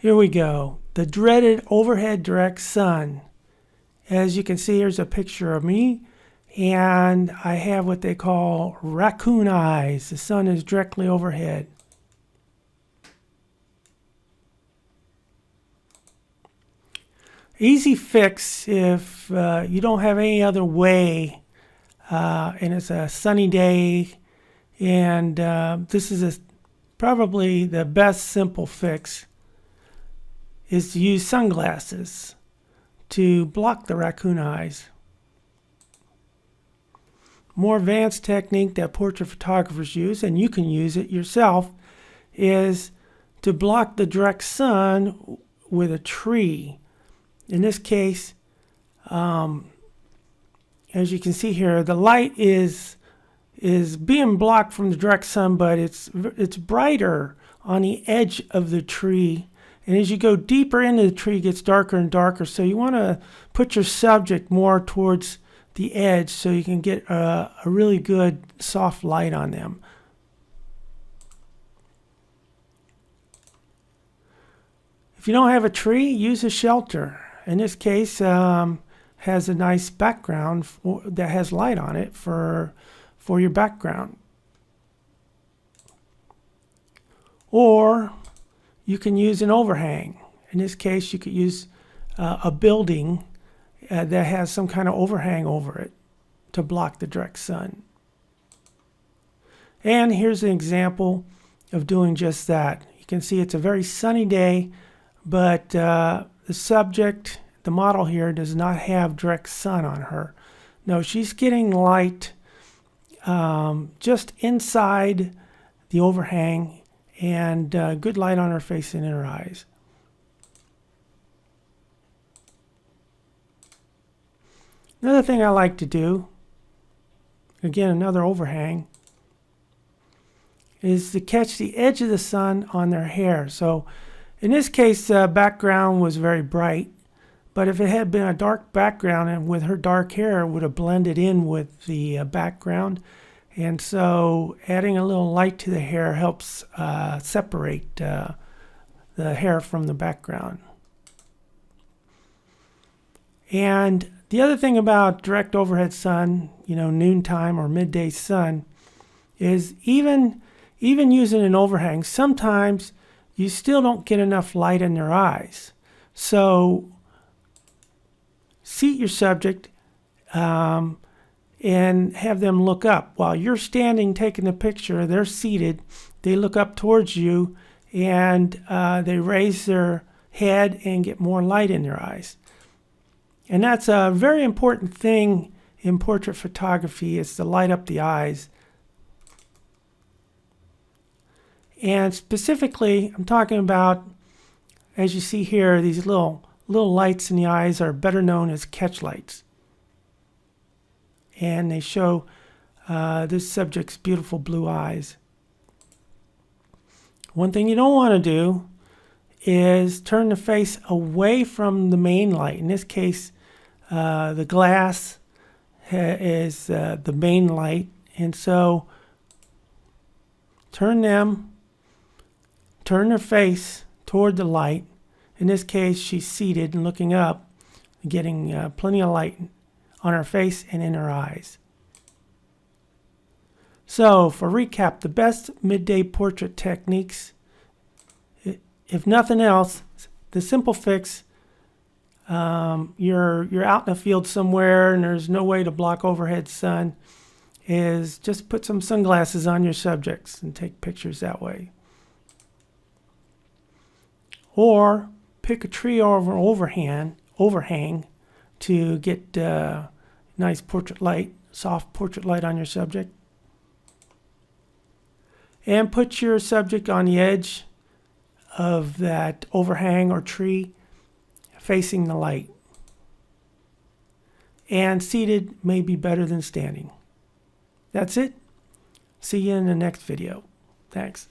Here we go. The dreaded overhead direct sun. As you can see, here's a picture of me, and I have what they call raccoon eyes. The sun is directly overhead. Easy fix if you don't have any other way, and it's a sunny day, and this is probably the best simple fix, is to use sunglasses to block the raccoon eyes. More advanced technique that portrait photographers use, and you can use it yourself, is to block the direct sun with a tree. In this case, as you can see here, the light is being blocked from the direct sun, but it's brighter on the edge of the tree. And as you go deeper into the tree, it gets darker and darker. So you want to put your subject more towards the edge so you can get a really good soft light on them. If you don't have a tree, use a shelter. In this case, has a nice background that has light on it for your background. Or you can use an overhang. In this case, you could use a building that has some kind of overhang over it to block the direct sun. And here's an example of doing just that. You can see it's a very sunny day, but the subject, the model here, does not have direct sun on her. No, she's getting light just inside the overhang, and good light on her face and in her eyes. Another thing I like to do, again another overhang, is to catch the edge of the sun on their hair. So in this case, the background was very bright, but if it had been a dark background and with her dark hair, it would have blended in with the background. And so adding a little light to the hair helps separate the hair from the background. And the other thing about direct overhead sun, noontime or midday sun, is even using an overhang, sometimes you still don't get enough light in their eyes. So seat your subject and have them look up. While you're standing taking the picture, they're seated. They look up towards you, and they raise their head and get more light in their eyes. And that's a very important thing in portrait photography, is to light up the eyes. And specifically, I'm talking about, as you see here, these little lights in the eyes are better known as catch lights. And they show this subject's beautiful blue eyes. One thing you don't want to do is turn the face away from the main light. In this case, the glass is the main light, and so turn their face toward the light. In this case, she's seated and looking up, getting plenty of light on her face and in her eyes. So, for recap, the best midday portrait techniques, if nothing else, the simple fix, you're out in a field somewhere and there's no way to block overhead sun, is just put some sunglasses on your subjects and take pictures that way. Or pick a tree or overhang to get nice portrait light, soft portrait light on your subject. And put your subject on the edge of that overhang or tree facing the light. And seated may be better than standing. That's it. See you in the next video. Thanks.